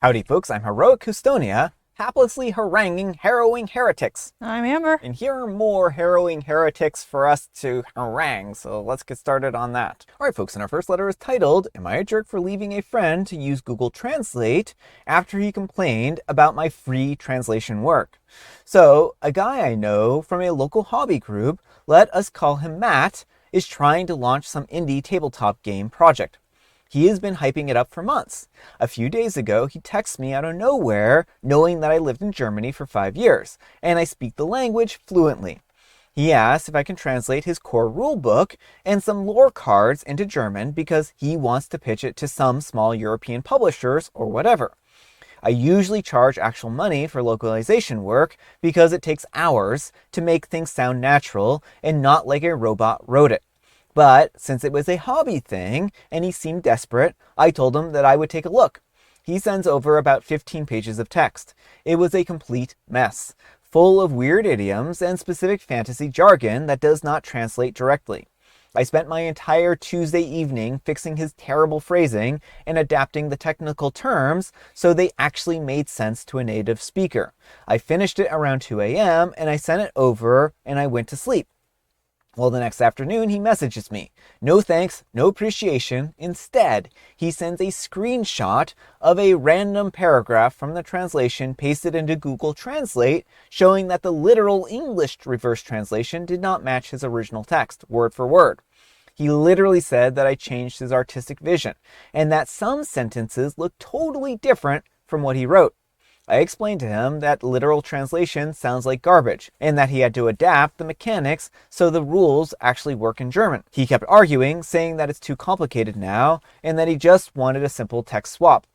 Howdy folks, I'm Heroic Custonia, haplessly haranguing harrowing heretics. I'm Amber. And here are more harrowing heretics for us to harangue, so let's get started on that. Alright folks, and our first letter is titled, Am I a Jerk for Leaving a Friend to Use Google Translate After He Complained About My Free Translation Work? So, a guy I know from a local hobby group, let us call him Matt, is trying to launch some indie tabletop game project. He has been hyping it up for months. A few days ago, he texted me out of nowhere, knowing that I lived in Germany for 5 years, and I speak the language fluently. He asked if I can translate his core rulebook and some lore cards into German because he wants to pitch it to some small European publishers or whatever. I usually charge actual money for localization work because it takes hours to make things sound natural and not like a robot wrote it. But since it was a hobby thing and he seemed desperate, I told him that I would take a look. He sends over about 15 pages of text. It was a complete mess, full of weird idioms and specific fantasy jargon that does not translate directly. I spent my entire Tuesday evening fixing his terrible phrasing and adapting the technical terms so they actually made sense to a native speaker. I finished it around 2 a.m. and I sent it over and I went to sleep. Well, the next afternoon, he messages me. No thanks, no appreciation. Instead, he sends a screenshot of a random paragraph from the translation pasted into Google Translate, showing that the literal English reverse translation did not match his original text, word for word. He literally said that I changed his artistic vision, and that some sentences look totally different from what he wrote. I explained to him that literal translation sounds like garbage, and that he had to adapt the mechanics so the rules actually work in German. He kept arguing, saying that it's too complicated now, and that he just wanted a simple text swap.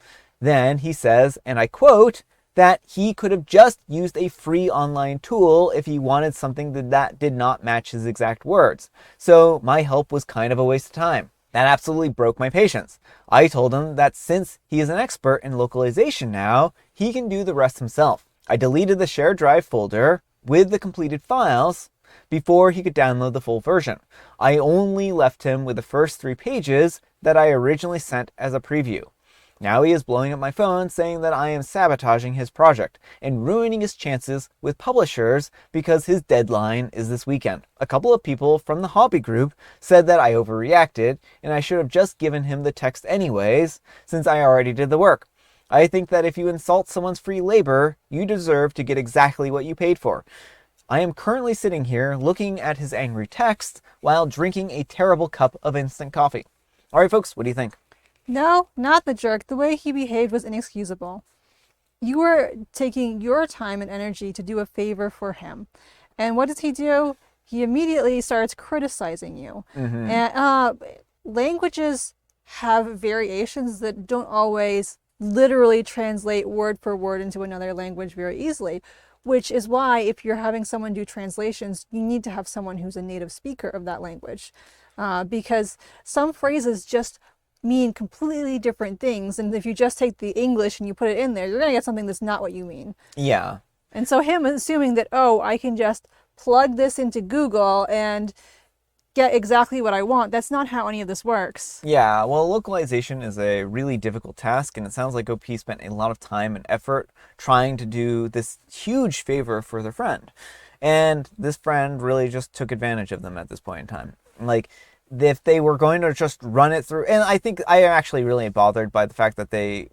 Then he says, and I quote, that he could have just used a free online tool if he wanted something that did not match his exact words. So my help was kind of a waste of time. That absolutely broke my patience. I told him that since he is an expert in localization now, he can do the rest himself. I deleted the shared drive folder with the completed files before he could download the full version. I only left him with the first 3 pages that I originally sent as a preview. Now he is blowing up my phone saying that I am sabotaging his project and ruining his chances with publishers because his deadline is this weekend. A couple of people from the hobby group said that I overreacted and I should have just given him the text anyways since I already did the work. I think that if you insult someone's free labor, you deserve to get exactly what you paid for. I am currently sitting here looking at his angry text while drinking a terrible cup of instant coffee. Alright folks, what do you think? No, not the jerk. The way he behaved was inexcusable. You were taking your time and energy to do a favor for him. And what does he do? He immediately starts criticizing you. And languages have variations that don't always literally translate word for word into another language very easily, which is why if you're having someone do translations, you need to have someone who's a native speaker of that language. Because some phrases just mean completely different things, and if you just take the English and you put it in there, you're going to get something that's not what you mean. Yeah. And so him assuming that, oh, I can just plug this into Google and get exactly what I want, that's not how any of this works. Yeah, well, localization is a really difficult task, and it sounds like OP spent a lot of time and effort trying to do this huge favor for their friend. And this friend really just took advantage of them at this point in time. Like, if they were going to just run it through, and I think I am actually really bothered by the fact that they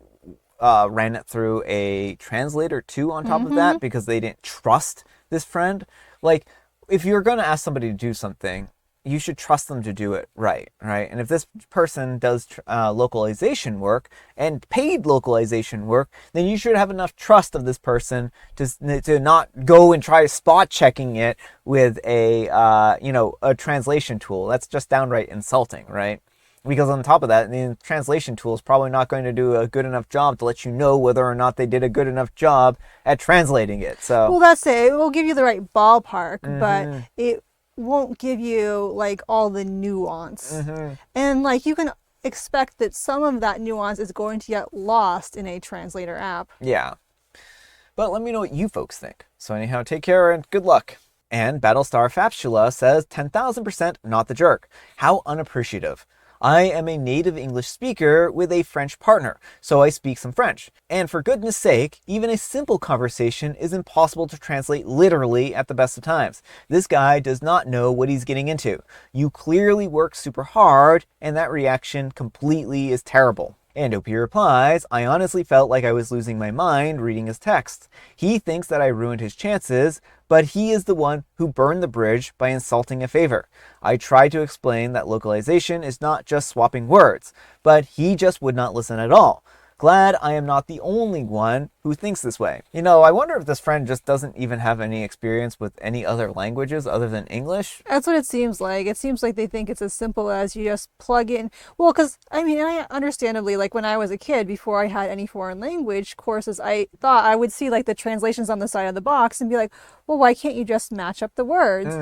ran it through a translator too on top of that because they didn't trust this friend. Like, if you're going to ask somebody to do something, you should trust them to do it right? And if this person does localization work and paid localization work, then you should have enough trust of this person to not go and try spot checking it with a translation tool. That's just downright insulting, right? Because on top of that, the translation tool is probably not going to do a good enough job to let you know whether or not they did a good enough job at translating it. So, well, that's it. It will give you the right ballpark, but it won't give you like all the nuance. And like you can expect that some of that nuance is going to get lost in a translator app. Yeah. But let me know what you folks think. So anyhow, take care and good luck. And Battlestar Fapsula says 10,000% not the jerk. How unappreciative. I am a native English speaker with a French partner, so I speak some French. And for goodness sake, even a simple conversation is impossible to translate literally at the best of times. This guy does not know what he's getting into. You clearly work super hard, and that reaction completely is terrible. And OP replies, I honestly felt like I was losing my mind reading his text. He thinks that I ruined his chances, but he is the one who burned the bridge by insulting a favor. I tried to explain that localization is not just swapping words, but he just would not listen at all. Glad I am not the only one who thinks this way. You know, I wonder if this friend just doesn't even have any experience with any other languages other than English. That's what it seems like. It seems like they think it's as simple as you just plug in. Well, because, I mean, I understandably, like when I was a kid, before I had any foreign language courses, I thought I would see like the translations on the side of the box and be like, well, why can't you just match up the words?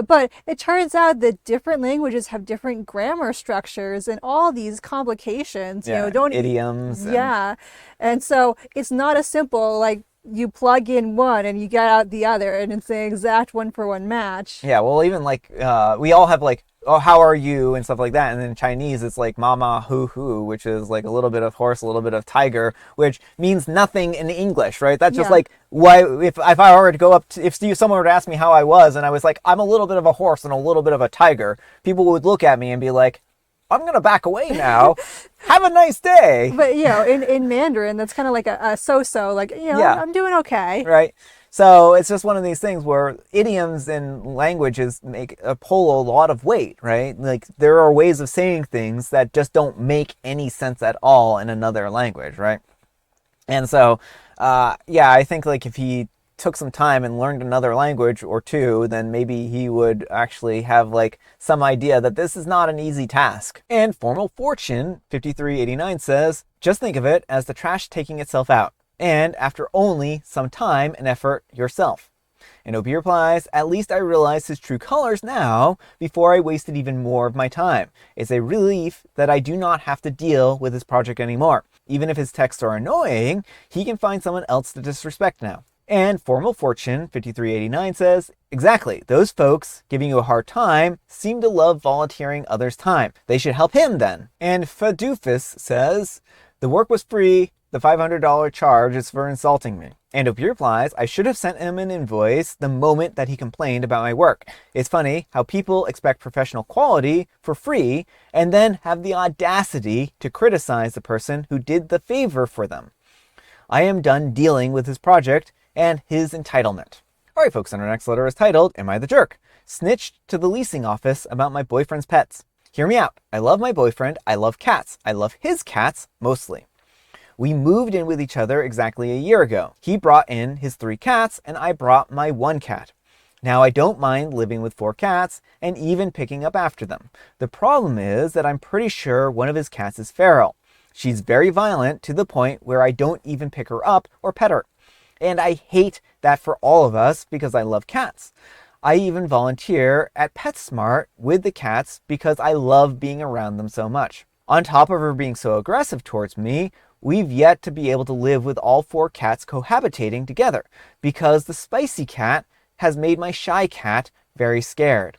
But it turns out that different languages have different grammar structures and all these complications, you know, don't idioms. Yeah. And so it's not as simple like you plug in one and you get out the other and it's the exact one-for-one match. Yeah, well, even like we all have like, oh, how are you and stuff like that. And then in Chinese, it's like mama hu hu, which is like a little bit of horse, a little bit of tiger, which means nothing in English, right? That's just like why if I were to go up to, if someone were to ask me how I was and I was like, I'm a little bit of a horse and a little bit of a tiger, people would look at me and be like, I'm going to back away now. Have a nice day. But, you know, in Mandarin, that's kind of like a so-so, like, you know, I'm doing okay. Right. So it's just one of these things where idioms and languages pull a lot of weight, right? Like there are ways of saying things that just don't make any sense at all in another language, right? And so, yeah, I think like if he took some time and learned another language or two, then maybe he would actually have like some idea that this is not an easy task. And Formal Fortune 5389 says, just think of it as the trash taking itself out. And after only some time and effort yourself. And OP replies, at least I realize his true colors now before I wasted even more of my time. It's a relief that I do not have to deal with his project anymore. Even if his texts are annoying, he can find someone else to disrespect now. And Formal Fortune 5389 says, exactly, those folks giving you a hard time seem to love volunteering others' time. They should help him then. And Fadoofus says, the work was free. The $500 charge is for insulting me. And OP replies, I should have sent him an invoice the moment that he complained about my work. It's funny how people expect professional quality for free and then have the audacity to criticize the person who did the favor for them. I am done dealing with his project and his entitlement. All right, folks, and our next letter is titled, Am I the Jerk? Snitched to the leasing office about my boyfriend's pets. Hear me out. I love my boyfriend. I love cats. I love his cats mostly. We moved in with each other exactly a year ago. He brought in his 3 cats and I brought my 1 cat. Now I don't mind living with 4 cats and even picking up after them. The problem is that I'm pretty sure one of his cats is feral. She's very violent to the point where I don't even pick her up or pet her. And I hate that for all of us because I love cats. I even volunteer at PetSmart with the cats because I love being around them so much. On top of her being so aggressive towards me, we've yet to be able to live with all 4 cats cohabitating together because the spicy cat has made my shy cat very scared.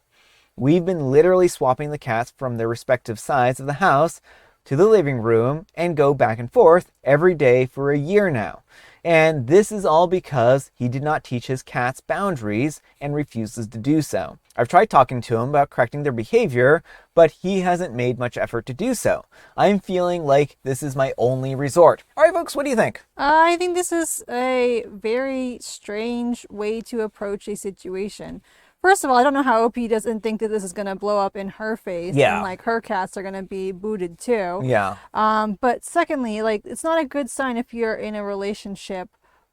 We've been literally swapping the cats from their respective sides of the house to the living room and go back and forth every day for a year now. And this is all because he did not teach his cats boundaries and refuses to do so. I've tried talking to him about correcting their behavior, but he hasn't made much effort to do so. I'm feeling like this is my only resort. All right, folks, what do you think? I think this is a very strange way to approach a situation. First of all, I don't know how OP doesn't think that this is going to blow up in her face. Yeah. And like her cats are going to be booted too. Yeah. But secondly, like it's not a good sign if you're in a relationship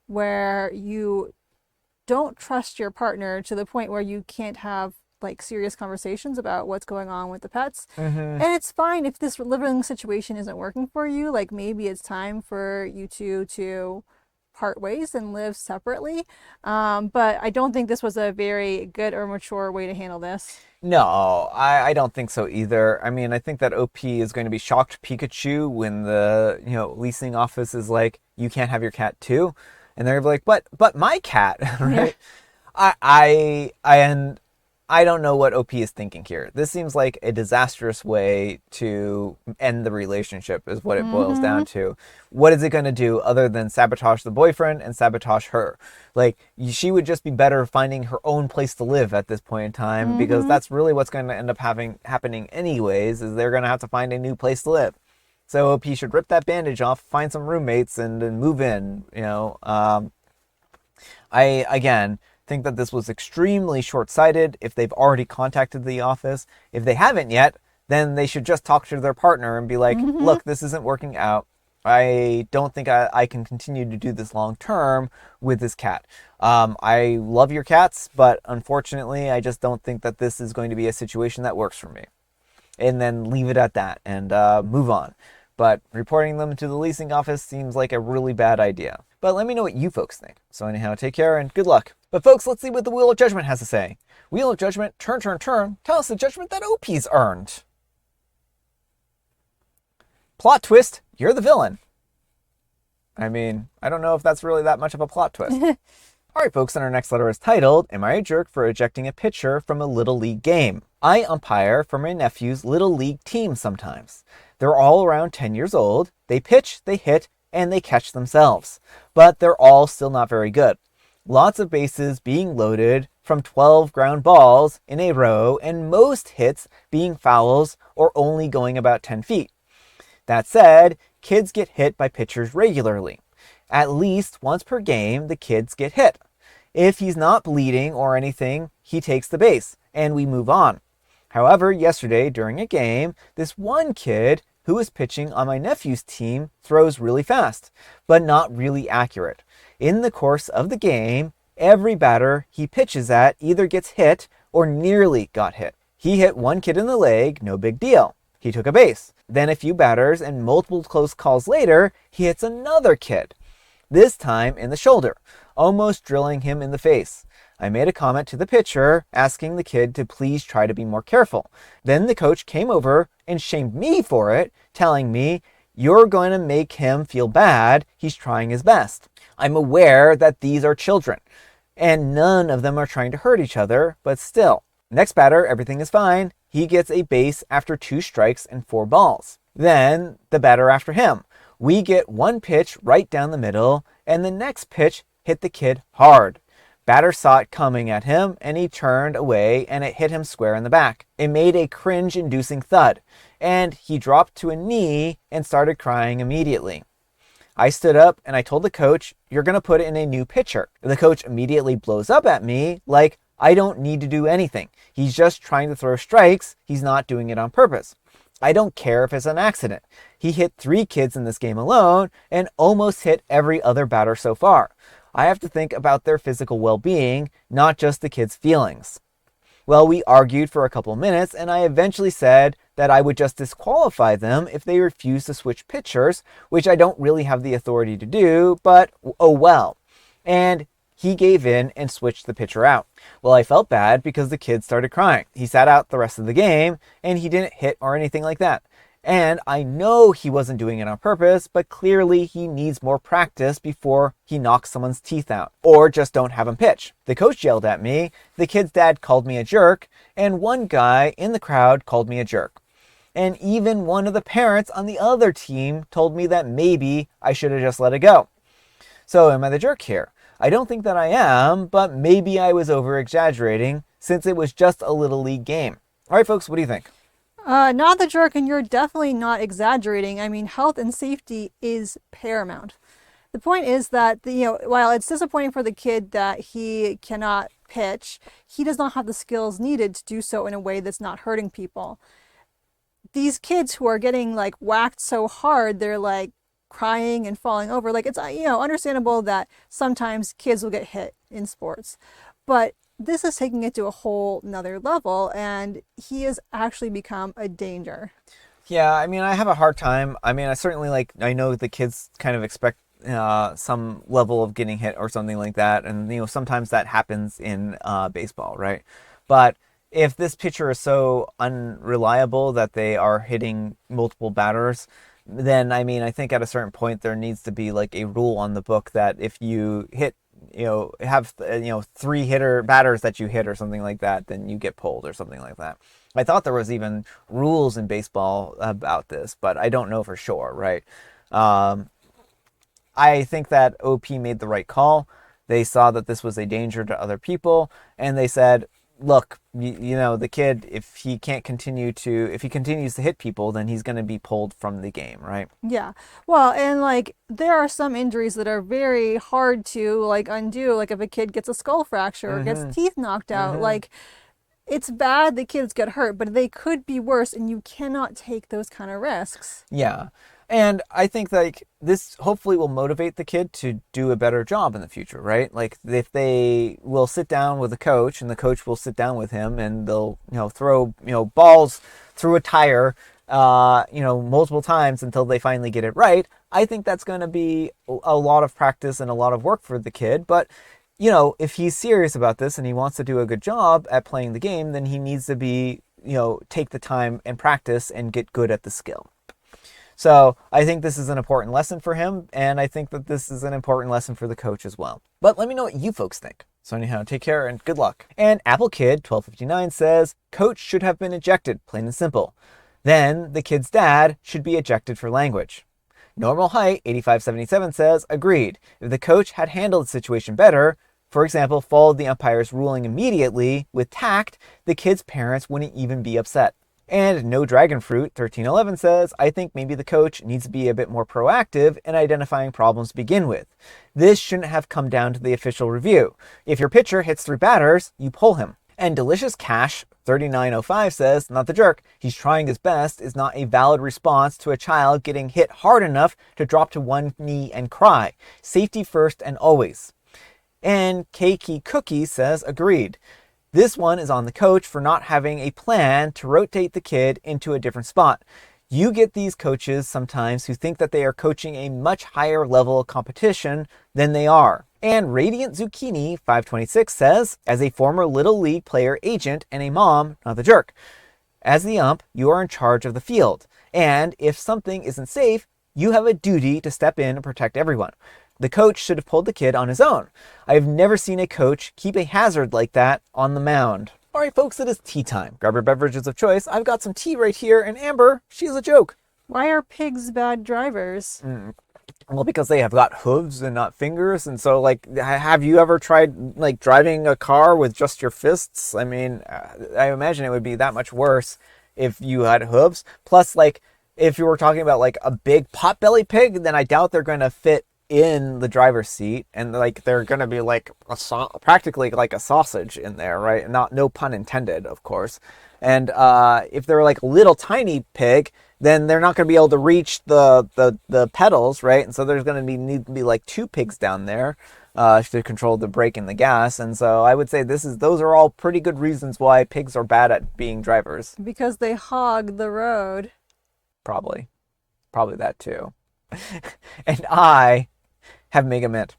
where you don't trust your partner to the point where you can't have like serious conversations about what's going on with the pets. And it's fine if this living situation isn't working for you. Like maybe it's time for you two to part ways and live separately. But I don't think this was a very good or mature way to handle this. No, I don't think so either. I mean, I think that OP is going to be shocked Pikachu when the leasing office is like, you can't have your cat too, and they're like, but my cat, right? Yeah. I don't know what OP is thinking here. This seems like a disastrous way to end the relationship is what it boils down to. What is it going to do other than sabotage the boyfriend and sabotage her? Like, she would just be better finding her own place to live at this point in time, because that's really what's going to end up happening anyways, is they're going to have to find a new place to live. So OP should rip that bandage off, find some roommates, and move in, I, again, think that this was extremely short-sighted if they've already contacted the office. If they haven't yet, then they should just talk to their partner and be like, look, this isn't working out. I don't think I can continue to do this long-term with this cat. I love your cats, but unfortunately, I just don't think that this is going to be a situation that works for me. And then leave it at that and move on. But reporting them to the leasing office seems like a really bad idea. But let me know what you folks think. So anyhow, take care and good luck. But folks, let's see what the Wheel of Judgment has to say. Wheel of Judgment, turn, turn, turn. Tell us the judgment that OP's earned. Plot twist, you're the villain. I mean, I don't know if that's really that much of a plot twist. All right, folks, and our next letter is titled, Am I a Jerk for Ejecting a Pitcher from a Little League Game? I umpire for my nephew's Little League team sometimes. They're all around 10 years old. They pitch, they hit, and they catch themselves. But they're all still not very good. Lots of bases being loaded from 12 ground balls in a row, and most hits being fouls or only going about 10 feet. That said, kids get hit by pitchers regularly. At least once per game, the kids get hit. If he's not bleeding or anything, he takes the base, and we move on. However, yesterday during a game, this one kid who is pitching on my nephew's team throws really fast, but not really accurate. In the course of the game, every batter he pitches at either gets hit or nearly got hit. He hit one kid in the leg, no big deal. He took a base. Then a few batters and multiple close calls later, he hits another kid. This time in the shoulder, almost drilling him in the face. I made a comment to the pitcher, asking the kid to please try to be more careful. Then the coach came over and shamed me for it, telling me, you're going to make him feel bad. He's trying his best. I'm aware that these are children, and none of them are trying to hurt each other, but still. Next batter, everything is fine. He gets a base after 2 strikes and 4 balls. Then the batter after him. We get one pitch right down the middle, and the next pitch hit the kid hard. Batter saw it coming at him, and he turned away, and it hit him square in the back. It made a cringe-inducing thud, and he dropped to a knee and started crying immediately. I stood up, and I told the coach, you're going to put in a new pitcher. The coach immediately blows up at me like, I don't need to do anything. He's just trying to throw strikes. He's not doing it on purpose. I don't care if it's an accident. He hit 3 kids in this game alone and almost hit every other batter so far. I have to think about their physical well-being, not just the kids' feelings. Well, we argued for a couple minutes, and I eventually said that I would just disqualify them if they refused to switch pitchers, which I don't really have the authority to do, but oh well. And he gave in and switched the pitcher out. Well, I felt bad because the kid started crying. He sat out the rest of the game, and he didn't hit or anything like that. And I know he wasn't doing it on purpose, but clearly he needs more practice before he knocks someone's teeth out. Or just don't have him pitch. The coach yelled at me, the kid's dad called me a jerk, and one guy in the crowd called me a jerk. And even one of the parents on the other team told me that maybe I should have just let it go. So am I the jerk here? I don't think that I am, but maybe I was over-exaggerating since it was just a little league game. All right, folks, what do you think? Not the jerk, and you're definitely not exaggerating. I mean, health and safety is paramount. The point is that, while it's disappointing for the kid that he cannot pitch, he does not have the skills needed to do so in a way that's not hurting people. These kids who are getting whacked so hard, they're crying and falling over. It's understandable that sometimes kids will get hit in sports, but this is taking it to a whole nother level, and he has actually become a danger. Yeah, I mean, I have a hard time. I mean, I certainly I know the kids kind of expect some level of getting hit or something like that, and sometimes that happens in baseball, right? But if this pitcher is so unreliable that they are hitting multiple batters, then I mean, I think at a certain point there needs to be a rule on the book that if you hit have 3 batters that you hit or something like that, then you get pulled or something like that. I thought there was even rules in baseball about this, but I don't know for sure, right? I think that OP made the right call. They saw that this was a danger to other people, and they said, look, the kid, if he continues to hit people, then he's going to be pulled from the game, right? Yeah. Well, and like there are some injuries that are very hard to like undo. Like if a kid gets a skull fracture or gets teeth knocked out, like it's bad that kids get hurt, but they could be worse, and you cannot take those kind of risks. Yeah. And I think like this hopefully will motivate the kid to do a better job in the future, right? Like if they will sit down with a coach and the coach will sit down with him and they'll, throw, balls through a tire, multiple times until they finally get it right. I think that's going to be a lot of practice and a lot of work for the kid. But, if he's serious about this and he wants to do a good job at playing the game, then he needs to be, take the time and practice and get good at the skill. So I think this is an important lesson for him, and I think that this is an important lesson for the coach as well. But let me know what you folks think. So anyhow, take care and good luck. And Apple Kid 1259 says, coach should have been ejected, plain and simple. Then the kid's dad should be ejected for language. Normal Height 8577 says, agreed. If the coach had handled the situation better, for example, followed the umpire's ruling immediately with tact, the kid's parents wouldn't even be upset. And No Dragon Fruit 1311 says, I think maybe the coach needs to be a bit more proactive in identifying problems to begin with. This shouldn't have come down to the official review. If your pitcher hits 3 batters, you pull him. And Delicious Cash 3905 says, not the jerk, he's trying his best is not a valid response to a child getting hit hard enough to drop to one knee and cry. Safety first and always. And Keiki Cookie says, agreed. This one is on the coach for not having a plan to rotate the kid into a different spot. You get these coaches sometimes who think that they are coaching a much higher level of competition than they are. And Radiant Zucchini 526 says, as a former Little League player agent and a mom, not the jerk. As the ump, you are in charge of the field. And if something isn't safe, you have a duty to step in and protect everyone. The coach should have pulled the kid on his own. I have never seen a coach keep a hazard like that on the mound. All right, folks, it is tea time. Grab your beverages of choice. I've got some tea right here, and Amber, she's a joke. Why are pigs bad drivers? Well, because they have got hooves and not fingers. And so, like, have you ever tried, like, driving a car with just your fists? I mean, I imagine it would be that much worse if you had hooves. Plus, like, if you were talking about, like, a big pot-belly pig, then I doubt they're going to fit in the driver's seat, and like they're gonna be like practically like a sausage in there, right? No pun intended, of course. And if they're like a little tiny pig, then they're not gonna be able to reach the pedals, right? And so there's gonna need to be like 2 pigs down there to control the brake and the gas. And so I would say those are all pretty good reasons why pigs are bad at being drivers. Because they hog the road. Probably that too. And I have Mega Mint.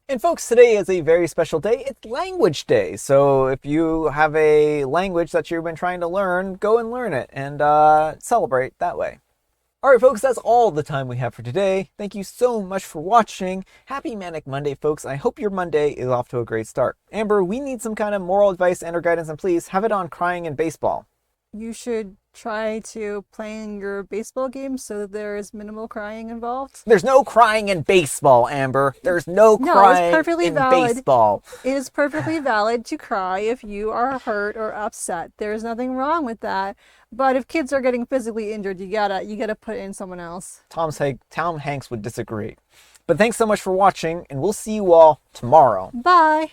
And folks, today is a very special day. It's Language Day. So if you have a language that you've been trying to learn, go and learn it and celebrate that way. All right, folks, that's all the time we have for today. Thank you so much for watching. Happy Manic Monday, folks. I hope your Monday is off to a great start. Amber, we need some kind of moral advice and or guidance, and please have it on crying in baseball. You should try to play in your baseball game so that there is minimal crying involved. There's no crying in baseball, Amber. There's no crying it's perfectly in valid. baseball. It is perfectly valid to cry if you are hurt or upset. There's nothing wrong with that. But if kids are getting physically injured, you gotta put in someone else. Tom Hanks would disagree. But thanks so much for watching, and we'll see you all tomorrow. Bye.